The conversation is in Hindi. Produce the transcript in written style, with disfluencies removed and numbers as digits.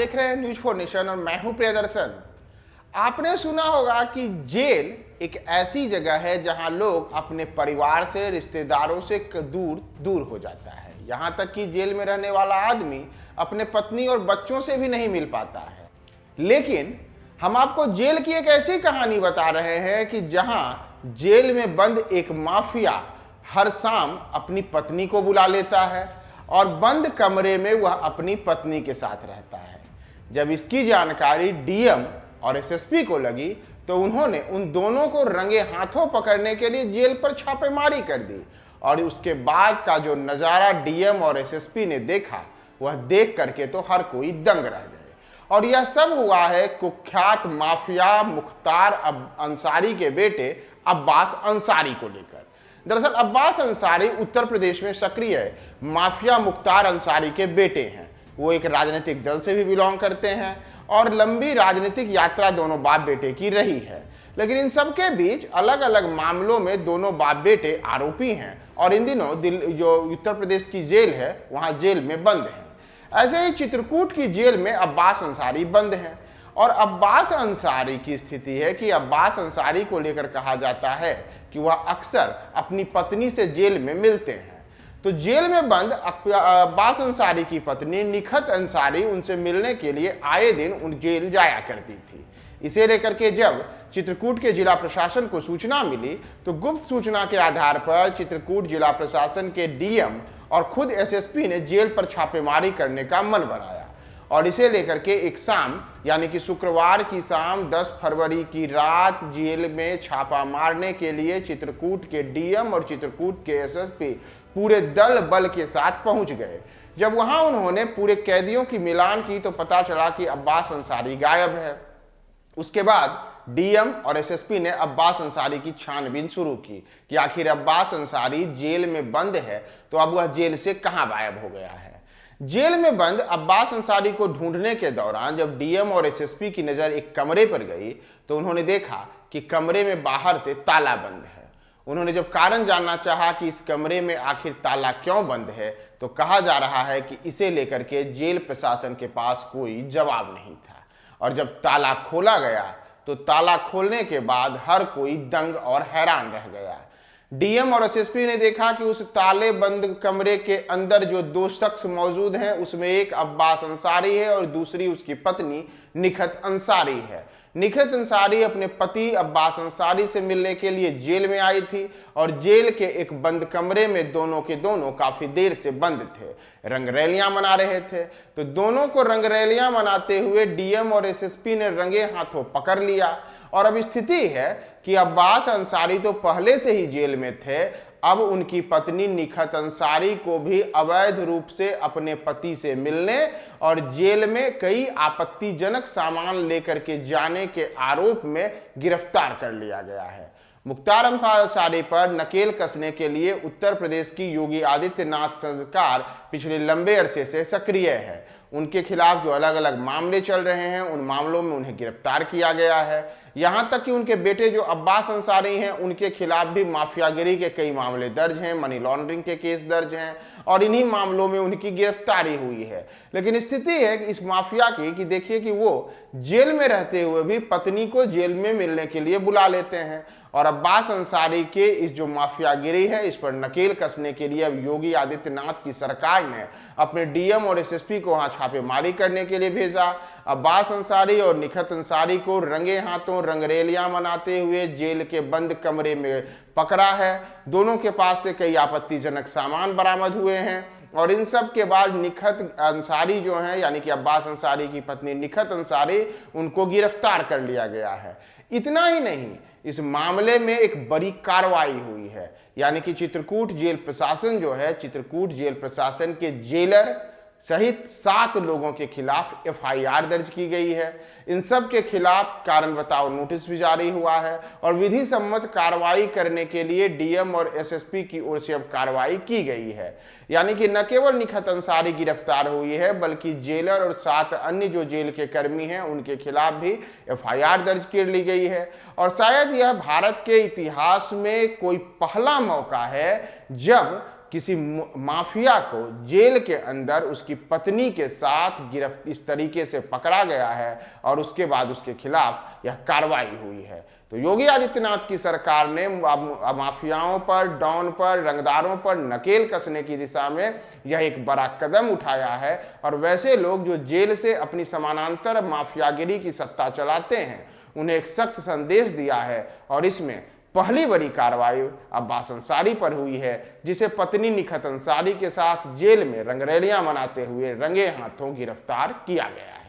देख रहे हैं न्यूज फॉर नेशन और मैं हूं प्रियदर्शन। आपने सुना होगा कि जेल एक ऐसी जगह है जहां लोग अपने परिवार से, रिश्तेदारों से दूर दूर हो जाता है। यहां तक कि जेल में रहने वाला आदमी अपने पत्नी और बच्चों से भी नहीं मिल पाता है। लेकिन हम आपको जेल की एक ऐसी कहानी बता रहे हैं कि जहां जेल में बंद एक माफिया हर शाम अपनी पत्नी को बुला लेता है और बंद कमरे में वह अपनी पत्नी के साथ रहता है। जब इसकी जानकारी डीएम और एसएसपी को लगी तो उन्होंने उन दोनों को रंगे हाथों पकड़ने के लिए जेल पर छापेमारी कर दी। और उसके बाद का जो नज़ारा डीएम और एसएसपी ने देखा, वह देख करके तो हर कोई दंग रह गए। और यह सब हुआ है कुख्यात माफिया मुख्तार अंसारी के बेटे अब्बास अंसारी को लेकर। दरअसल अब्बास अंसारी उत्तर प्रदेश में सक्रिय माफिया मुख्तार अंसारी के बेटे हैं। वो एक राजनीतिक दल से भी बिलोंग करते हैं और लंबी राजनीतिक यात्रा दोनों बाप बेटे की रही है। लेकिन इन सब के बीच अलग अलग मामलों में दोनों बाप बेटे आरोपी हैं और इन दिनों जो उत्तर प्रदेश की जेल है वहां जेल में बंद हैं। ऐसे ही चित्रकूट की जेल में अब्बास अंसारी बंद हैं। और अब्बास अंसारी की स्थिति है कि अब्बास अंसारी को लेकर कहा जाता है कि वह अक्सर अपनी पत्नी से जेल में मिलते हैं। तो जेल में बंद अब्बास अंसारी की पत्नी निखत अंसारी उनसे मिलने के लिए आए दिन उन जेल जाया करती थी। इसे लेकर के जब चित्रकूट के जिला प्रशासन को सूचना मिली तो गुप्त सूचना के आधार पर चित्रकूट जिला प्रशासन के डीएम और खुद एसएसपी ने जेल पर छापेमारी करने का मन बनाया। और इसे लेकर के एक शाम यानी कि शुक्रवार की शाम 10 फरवरी की रात जेल में छापा मारने के लिए चित्रकूट के डीएम और चित्रकूट के एसएसपी पूरे दल बल के साथ पहुंच गए। जब वहां उन्होंने पूरे कैदियों की मिलान की तो पता चला कि अब्बास अंसारी गायब है। उसके बाद डीएम और एसएसपी ने अब्बास अंसारी की छानबीन शुरू की कि आखिर अब्बास अंसारी जेल में बंद है तो अब वह जेल से कहां गायब हो गया है। जेल में बंद अब्बास अंसारी को ढूंढने के दौरान जब डीएम और एसएसपी की नजर एक कमरे पर गई तो उन्होंने देखा कि कमरे में बाहर से ताला बंद है। उन्होंने जब कारण जानना चाहा कि इस कमरे में आखिर ताला क्यों बंद है तो कहा जा रहा है कि इसे लेकर के जेल प्रशासन के पास कोई जवाब नहीं था। और जब ताला खोला गया तो ताला खोलने के बाद हर कोई दंग और हैरान रह गया। डीएम और एसएसपी ने देखा कि उस ताले बंद कमरे के अंदर जो दो शख्स मौजूद हैं उसमें एक अब्बास अंसारी है और दूसरी उसकी पत्नी निखत अंसारी है। निखत अंसारी अपने पति अब्बास अंसारी से मिलने के लिए जेल में आई थी और जेल के एक बंद कमरे में दोनों के दोनों काफी देर से बंद थे, रंगरैलियां मना रहे थे। तो दोनों को रंगरैलियां मनाते हुए डीएम और एसएसपी ने रंगे हाथों पकड़ लिया। और अब स्थिति है कि अब्बास अंसारी तो पहले से ही जेल में थे, अब उनकी पत्नी निखत अंसारी को भी अवैध रूप से अपने पति से मिलने और जेल में कई आपत्तिजनक सामान लेकर के जाने के आरोप में गिरफ्तार कर लिया गया है। मुख्तार अंसारी पर नकेल कसने के लिए उत्तर प्रदेश की योगी आदित्यनाथ सरकार पिछले लंबे अरसे से सक्रिय है। उनके खिलाफ जो अलग अलग मामले चल रहे हैं उन मामलों में उन्हें गिरफ्तार किया गया है। यहां तक कि उनके बेटे जो अब्बास अंसारी हैं उनके खिलाफ भी माफियागिरी के कई मामले दर्ज हैं, मनी लॉन्ड्रिंग के केस दर्ज हैं और इन्हीं मामलों में उनकी गिरफ्तारी हुई है। लेकिन स्थिति है कि इस माफिया की कि देखिए कि वो जेल में रहते हुए भी पत्नी को जेल में मिलने के लिए बुला लेते हैं। और अब्बास अंसारी के इस जो माफियागिरी है इस पर नकेल कसने के लिए अब योगी आदित्यनाथ की सरकार ने अपने डीएम और एसएसपी को वहां छापेमारी करने के लिए भेजा। अब्बास अंसारी और निखत अंसारी को रंगे हाथों रंगरेलियां मनाते हुए जेल के बंद कमरे में पकड़ा है। दोनों के पास से कई आपत्तिजनक सामान बरामद हुए हैं और इन सब के बाद निखत अंसारी जो हैं यानी कि अब्बास अंसारी की पत्नी निखत अंसारी उनको गिरफ्तार कर लिया गया है। इतना ही नहीं, इस मामले में एक बड़ी कार्रवाई हुई है यानी कि चित्रकूट जेल प्रशासन जो है, चित्रकूट जेल प्रशासन के जेलर सहित 7 लोगों के खिलाफ एफआईआर दर्ज की गई है। इन सब के खिलाफ कारण बताओ नोटिस भी जारी हुआ है और विधि सम्मत कार्रवाई करने के लिए डीएम और एसएसपी की ओर से अब कार्रवाई की गई है। यानी कि न केवल निखत अंसारी गिरफ्तार हुई है बल्कि जेलर और 7 अन्य जो जेल के कर्मी हैं उनके खिलाफ भी एफआईआर दर्ज कर ली गई है। और शायद यह भारत के इतिहास में कोई पहला मौका है जब किसी माफिया को जेल के अंदर उसकी पत्नी के साथ गिरफ्त इस तरीके से पकड़ा गया है और उसके बाद उसके खिलाफ यह कार्रवाई हुई है। तो योगी आदित्यनाथ की सरकार ने माफियाओं पर, डॉन पर, रंगदारों पर नकेल कसने की दिशा में यह एक बड़ा कदम उठाया है और वैसे लोग जो जेल से अपनी समानांतर माफियागिरी की सत्ता चलाते हैं उन्हें एक सख्त संदेश दिया है। और इसमें पहली बड़ी कार्रवाई अब्बास अंसारी पर हुई है, जिसे पत्नी निखत अंसारी के साथ जेल में रंगरलियां मनाते हुए रंगे हाथों गिरफ्तार किया गया है।